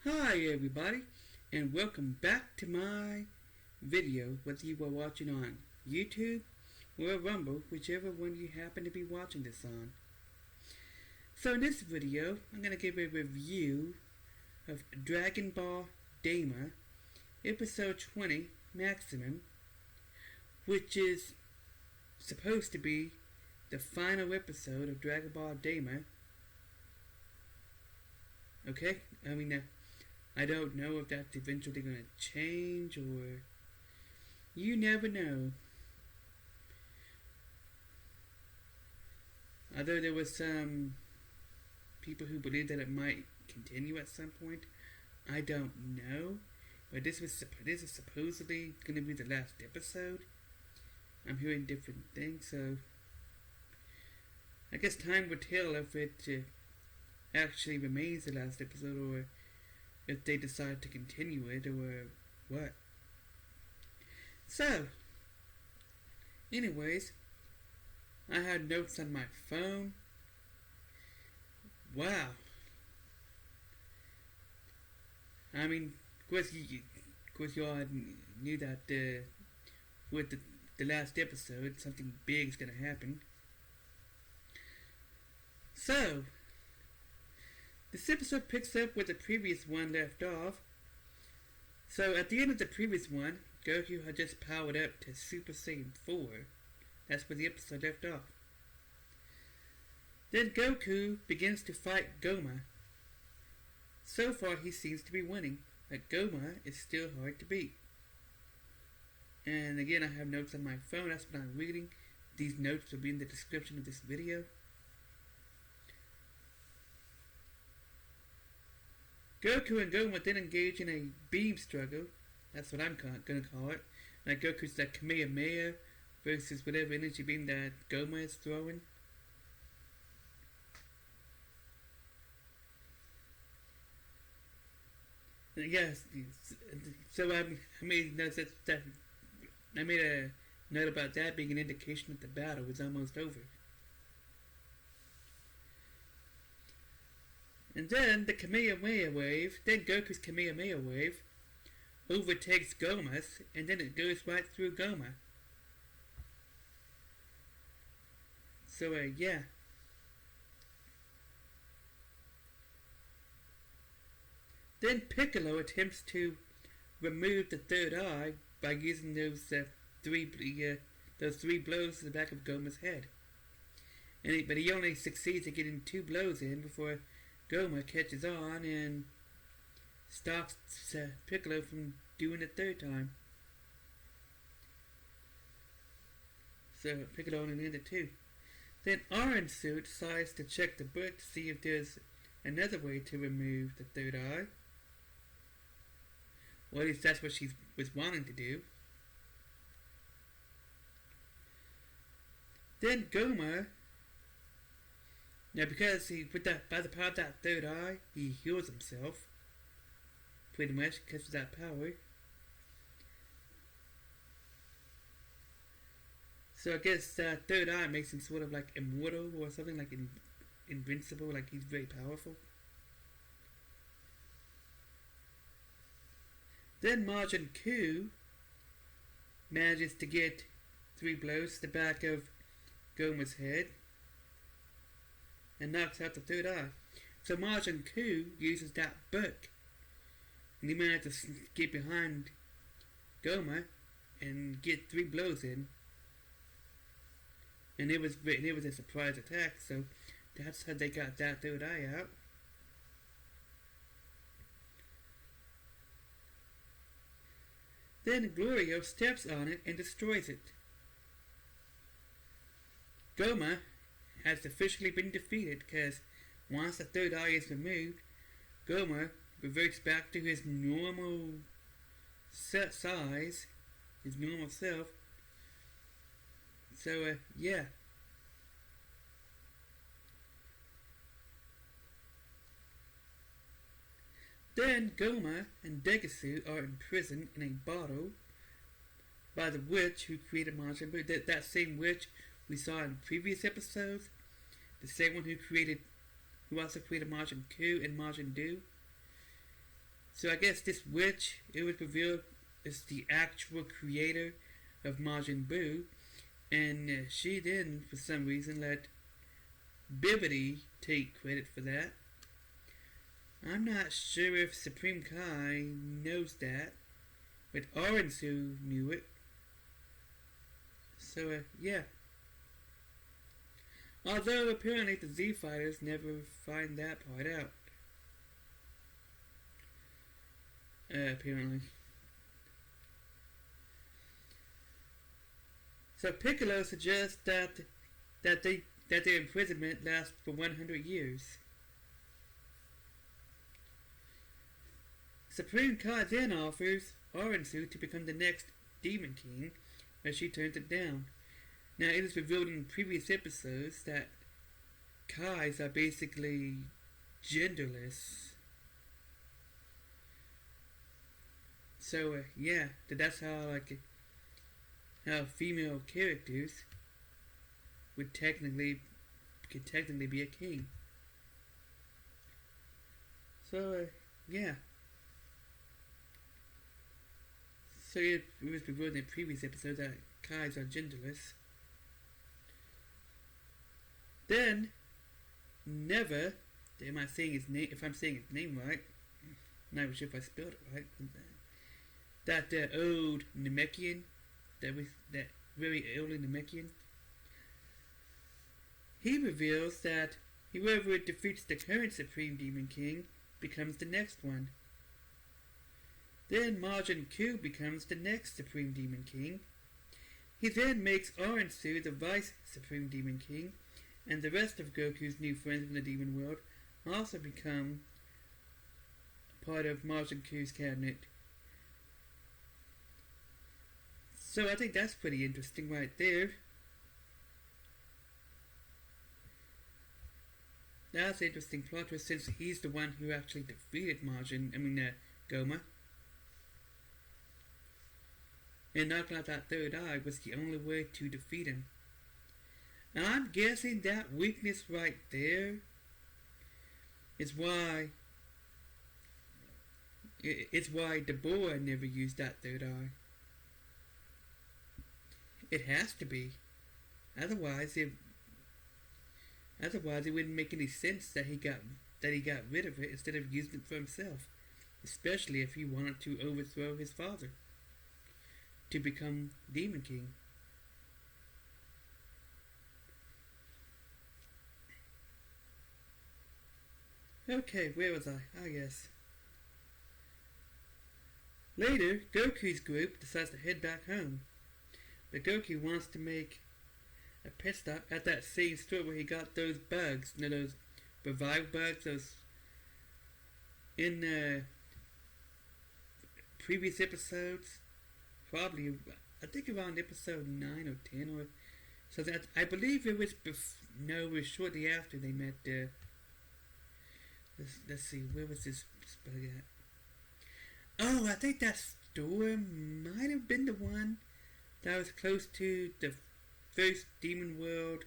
Hi everybody, and welcome back to my video, whether you are watching on YouTube or Rumble, whichever one you happen to be watching this on. So in this video, I'm going to give a review of Dragon Ball Daima, episode 20, Maximum, which is supposed to be the final episode of Dragon Ball Daima. Okay, I don't know if that's eventually going to change, or you never know. Although there was some people who believe that it might continue at some point, I don't know. But this is supposedly going to be the last episode. I'm hearing different things, so I guess time will tell if it actually remains the last episode, or if they decide to continue it, or what. So, anyways, I had notes on my phone. Wow. Of course you all knew that with the last episode, something big is going to happen. So, this episode picks up where the previous one left off. So, at the end of the previous one, Goku had just powered up to Super Saiyan 4. That's where the episode left off. Then Goku begins to fight Gomah. So far, he seems to be winning, but Gomah is still hard to beat. And again, I have notes on my phone. That's what I'm reading. These notes will be in the description of this video. Goku and Gomah then engage in a beam struggle. That's what I'm going to call it. Like Goku's like Kamehameha versus whatever energy beam that Gomah is throwing. Yes, so I made a note about that being an indication that the battle is almost over. And then the Kamehameha wave, then Goku's Kamehameha wave overtakes Gomah's, and then it goes right through Gomah. So, yeah. Then Piccolo attempts to remove the third eye by using those three blows to the back of Gomah's head. But he only succeeds at getting 2 blows in before Gomah catches on and stops Piccolo from doing it third time. So Piccolo only landed 2. Then Arinsu decides to check the book to see if there's another way to remove the third eye. Well, at least that's what she was wanting to do. Then Gomah, now because by the power of that third eye, he heals himself. Pretty much because of that power. So I guess that third eye makes him sort of like immortal or something, like invincible, like he's very powerful. Then Majin Ku manages to get 3 blows to the back of Gomah's head and knocks out the third eye. So Majin Ku uses that book, and he manages to get behind Gomah and get 3 blows in. And it was a surprise attack, so that's how they got that third eye out. Then Glorio steps on it and destroys it. Gomah has officially been defeated because once the third eye is removed, Gomah reverts back to his normal size, his normal self. So, yeah. Then Gomah and Degasu are imprisoned in a bottle by the witch who created Majin Buu. That same witch we saw in previous episodes. The same one who also created Majin Ku and Majin Buu. So I guess this witch, it was revealed, is the actual creator of Majin Buu, and she then, for some reason, let Bibbidi take credit for that. I'm not sure if Supreme Kai knows that, but Arinsu knew it. So, yeah. Although apparently the Z Fighters never find that part out. Apparently. So Piccolo suggests that their imprisonment lasts for 100 years. Supreme Kai then offers Arinsu to become the next Demon King, but she turns it down. Now it is revealed in previous episodes that Kais are basically genderless. So yeah, that's how how female characters could technically be a king. So yeah. So it was revealed in the previous episode that Kais are genderless. Then Neva, am I saying his name? If I'm saying his name right, I'm not even sure if I spelled it right. That old Namekian, that very early Namekian, he reveals that whoever defeats the current Supreme Demon King becomes the next one. Then Majin Ku becomes the next Supreme Demon King. He then makes Arinsu the Vice Supreme Demon King, and the rest of Goku's new friends in the Demon World also become part of Majin Ku's cabinet. So I think that's pretty interesting right there. That's an interesting plot twist, since he's the one who actually defeated Gomah. And knocking out that third eye was the only way to defeat him. And I'm guessing that weakness right there is why Deborah never used that third eye. It has to be. Otherwise it wouldn't make any sense that he got rid of it instead of using it for himself. Especially if he wanted to overthrow his father to become Demon King. Okay, where was I? Ah, yes. Later, Goku's group decides to head back home. But Goku wants to make a pit stop at that same store where he got those bugs. You know, those revive bugs, those in previous episodes. Probably, I think around episode 9 or 10 or so. That I believe it was it was shortly after they met. Let's see, where was this bug at? Oh, I think that store might have been the one that was close to the first Demon World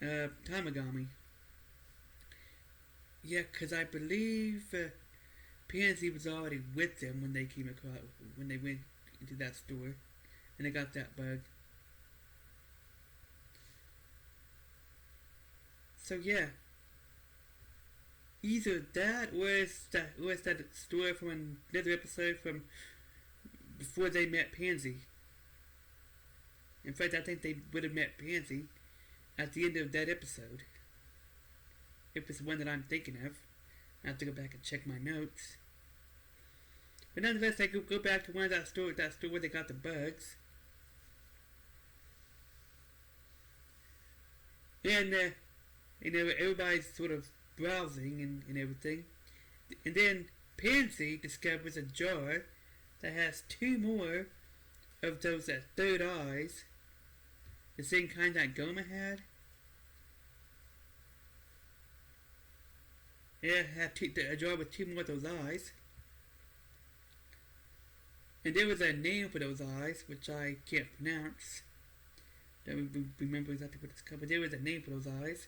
Tamagami. Yeah, because I believe Panzy was already with them when they went into that store and they got that bug. So yeah, either that or it's that story from another episode from before they met Panzy. In fact, I think they would have met Panzy at the end of that episode. If it's the one that I'm thinking of. I have to go back and check my notes. But nonetheless, I go back to one of that store where they got the bugs. And, everybody's sort of browsing and everything. And then Panzy discovers a jar that has 2 more of those third eyes. The same kind that Gomah had. Yeah, it had a jar with 2 more of those eyes. And there was a name for those eyes, which I can't pronounce. Don't remember exactly what it's called, but there was a name for those eyes.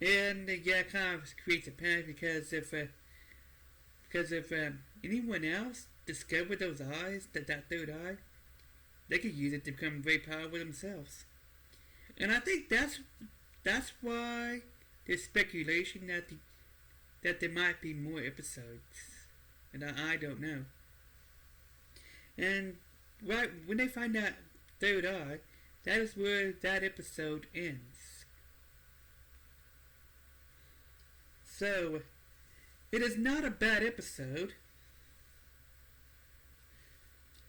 And yeah, it kind of creates a panic because if anyone else discovered those eyes, that third eye, they could use it to become very powerful themselves. And I think that's why there's speculation that there might be more episodes, and I don't know. And right when they find that third eye, that is where that episode ends. So it is not a bad episode.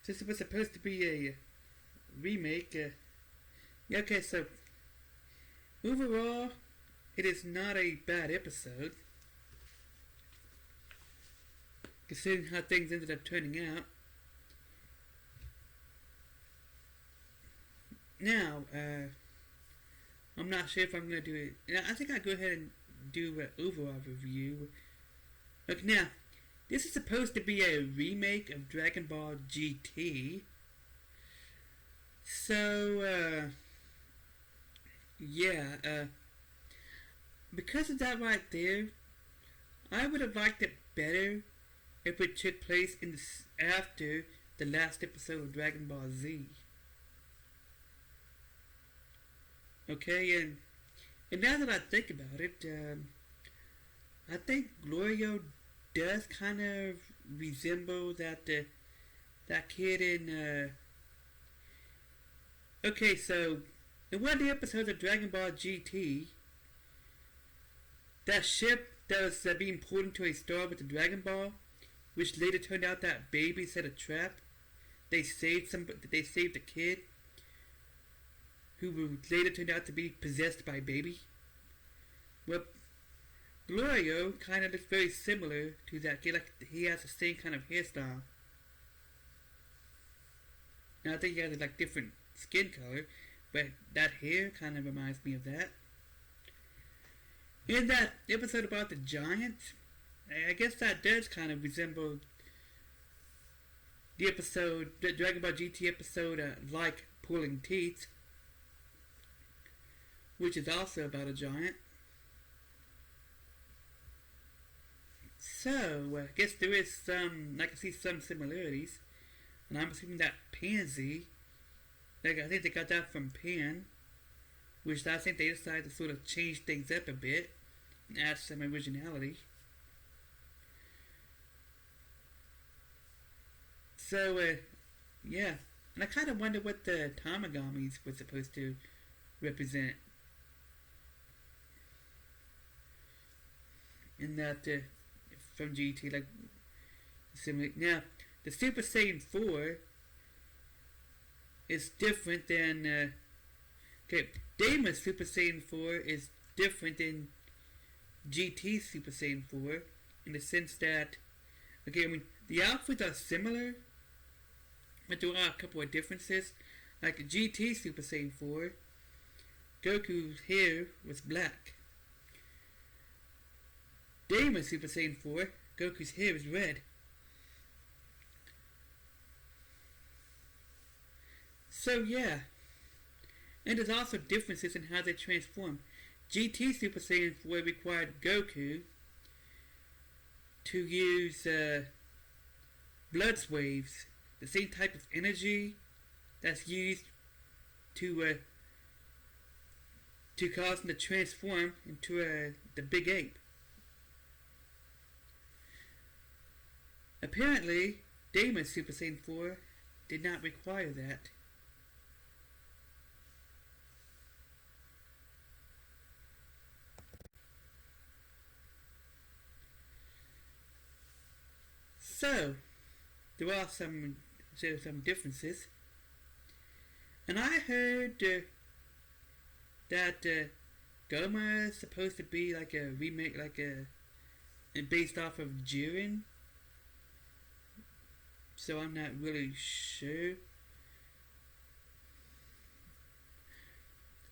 Since it was supposed to be a remake, okay, so overall, it is not a bad episode, considering how things ended up turning out. Now, I'm not sure if I'm going to do it. I think I'll go ahead and do an overall review. Look, now, this is supposed to be a remake of Dragon Ball GT. So, yeah, because of that right there, I would have liked it better if it took place after the last episode of Dragon Ball Z. Okay, and now that I think about it, I think Glorio does kind of resemble that kid in. Okay, so in one of the episodes of Dragon Ball GT, that ship that was being pulled into a star with the Dragon Ball, which later turned out that baby set a trap. They saved the kid, who later turned out to be possessed by Baby. Well, Glorio kind of looks very similar to that kid. Like, he has the same kind of hairstyle. Now, I think he has like different skin color, but that hair kind of reminds me of that. In that episode about the giant, I guess that does kind of resemble the Dragon Ball GT episode, like Pulling Teeth, which is also about a giant. So, I guess there is I can see some similarities. And I'm assuming that Panzy, I think they got that from Pan, which I think they decided to sort of change things up a bit and add some originality. So, yeah. And I kind of wonder what the Tamagomis were supposed to represent. In that, from GT, like, similar. Now, the Super Saiyan 4 is different than, Daima's Super Saiyan 4 is different than GT's Super Saiyan 4, in the sense that, the outfits are similar, but there are a couple of differences. Like GT's Super Saiyan 4, Goku's hair was black. Daima's Super Saiyan 4, Goku's hair is red. So yeah, and there's also differences in how they transform. GT Super Saiyan 4 required Goku to use blood waves, the same type of energy that's used to cause him to transform into the big ape. Apparently, Daima's Super Saiyan 4 did not require that. So, there are some differences. And I heard that Gomah is supposed to be like a remake, based off of Jiren. So I'm not really sure.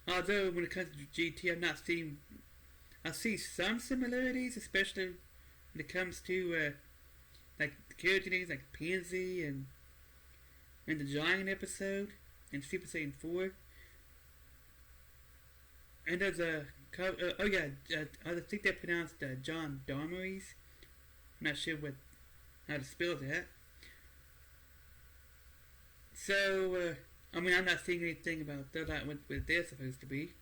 Although when it comes to GT, I see some similarities, especially when it comes to like the character names like Panzy and the Giant episode and Super Saiyan 4. And there's a I think they pronounced John Darmeries. I'm not sure how to spell that. So, I'm not seeing anything about that, what they're supposed to be.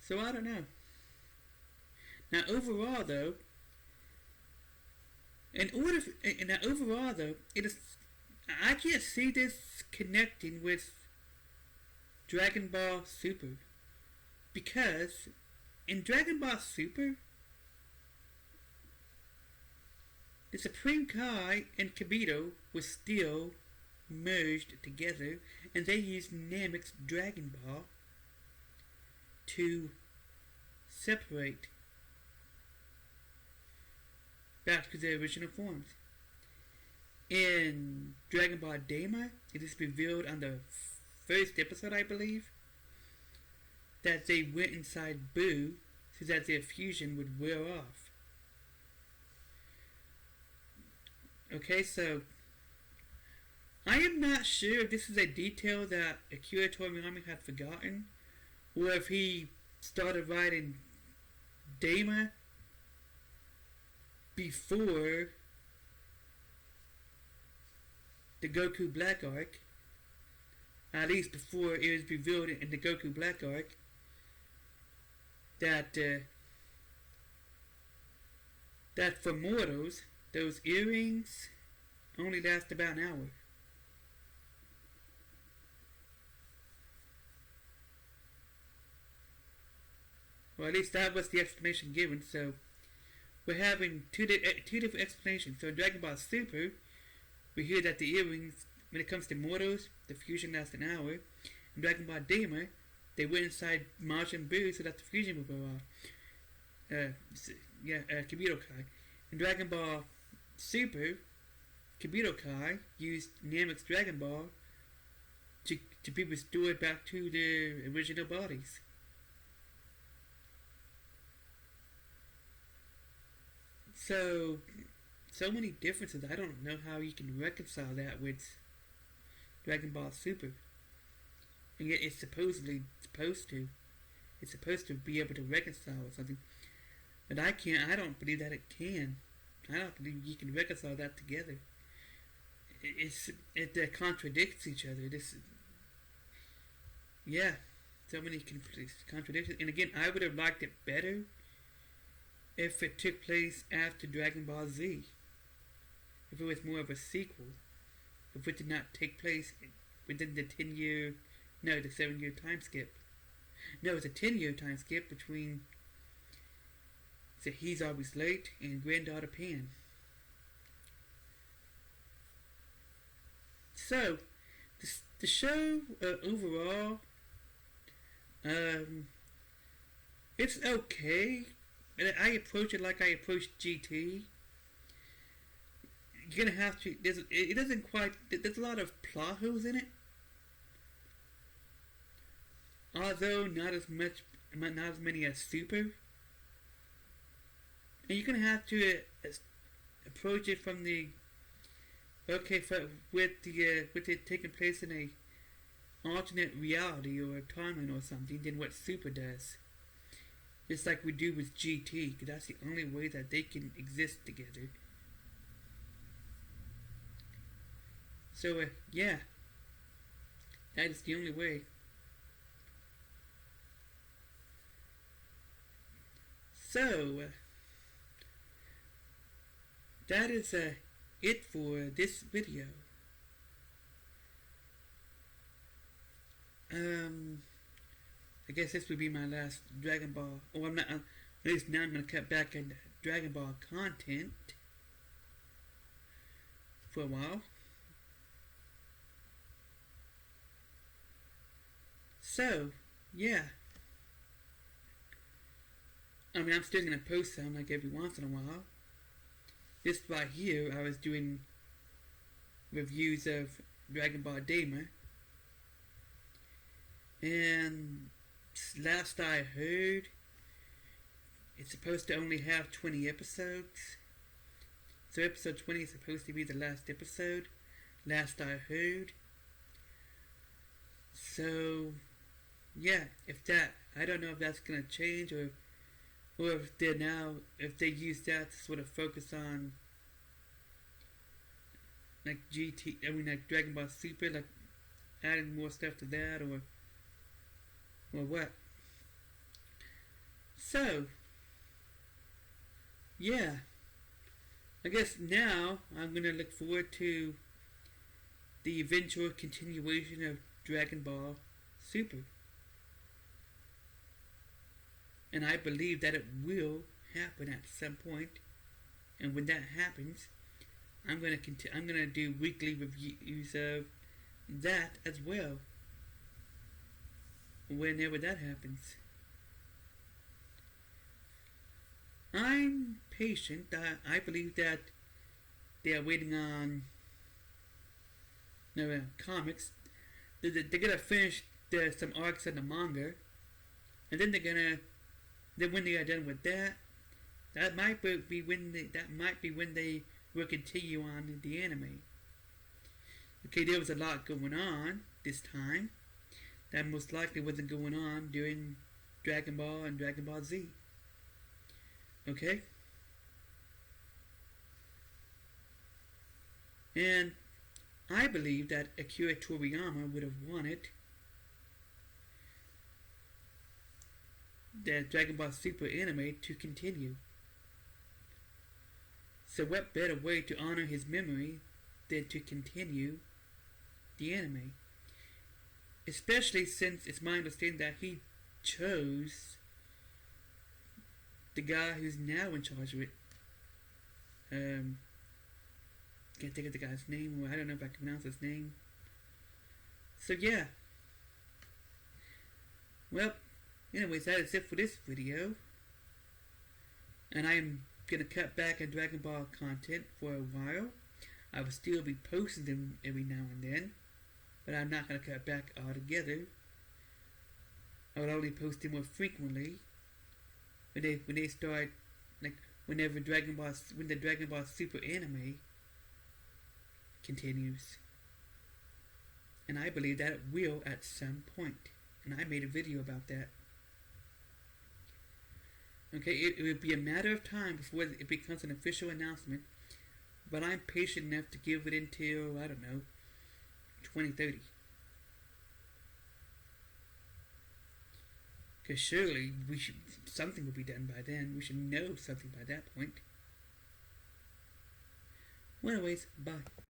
So, I don't know. Now, overall, though, it is, I can't see this connecting with Dragon Ball Super, because in Dragon Ball Super, the Supreme Kai and Kibito were still merged together, and they used Namek's Dragon Ball to separate back to their original forms. In Dragon Ball Daima, it is revealed on the first episode, I believe, that they went inside Buu so that their fusion would wear off. Okay, so I am not sure if this is a detail that Akira Toriyama had forgotten, or if he started writing Daima before the Goku Black arc, at least before it was revealed in the Goku Black arc that for mortals, those earrings only last about an hour. Well, at least that was the explanation given. So we're having two different explanations. So in Dragon Ball Super, we hear that the earrings, when it comes to mortals, the fusion lasts an hour. In Dragon Ball Daima, they went inside Majin Buu so that the fusion would go off. Kibito Kai. In Dragon Ball Super, Kibito Kai used Namek's Dragon Ball to be restored back to their original bodies. So many differences. I don't know how you can reconcile that with Dragon Ball Super. And yet it's supposedly supposed to. It's supposed to be able to reconcile with something. But I don't believe that it can. I don't believe you can reconcile that together. It contradicts each other. So many contradictions. And again, I would have liked it better if it took place after Dragon Ball Z. If it was more of a sequel. If it did not take place within the 7-year time skip. No, it's a 10-year time skip between He's Always Late and Granddaughter Pan. So, the show overall, it's okay. And I approach it like I approached GT. You're gonna have to. It doesn't quite. There's a lot of plot holes in it, although not as many as Super. And you're gonna have to approach it from with it taking place in a alternate reality or a timeline or something than what Super does. Just like we do with GT, because that's the only way that they can exist together. So, that is the only way. So, that is it for this video. I guess this would be my last Dragon Ball. Oh, I'm not. At least now I'm going to cut back on Dragon Ball content for a while. So, yeah. I'm still going to post some like every once in a while. This right here, I was doing reviews of Dragon Ball Daima. And last I heard, it's supposed to only have 20 episodes. So episode 20 is supposed to be the last episode. Last I heard. So, yeah, I don't know if that's gonna change, or if they use that to sort of focus on like like Dragon Ball Super, like adding more stuff to that, or what. So, yeah, I guess now I'm gonna look forward to the eventual continuation of Dragon Ball Super. And I believe that it will happen at some point. And when that happens, I'm gonna do weekly reviews of that as well. Whenever that happens, I'm patient. I believe that they are waiting on comics. They're gonna finish some arcs in the manga, and then then when they are done with that, that might be when they will continue on the anime. Okay, there was a lot going on this time that most likely wasn't going on during Dragon Ball and Dragon Ball Z. Okay? And I believe that Akira Toriyama would have wanted the Dragon Ball Super anime to continue. So what better way to honor his memory than to continue the anime? Especially since it's my understanding that he chose the guy who's now in charge of it. Can't think of the guy's name, or I don't know if I can pronounce his name. So yeah. Well, anyways, that is it for this video. And I'm gonna cut back on Dragon Ball content for a while. I will still be posting them every now and then, but I'm not gonna cut back altogether. I will only post them more frequently when they start, like when the Dragon Ball Super anime continues. And I believe that it will at some point. And I made a video about that. Okay, it will be a matter of time before it becomes an official announcement, but I'm patient enough to give it until, I don't know, 2030. Because surely something will be done by then. We should know something by that point. Well, anyways, bye.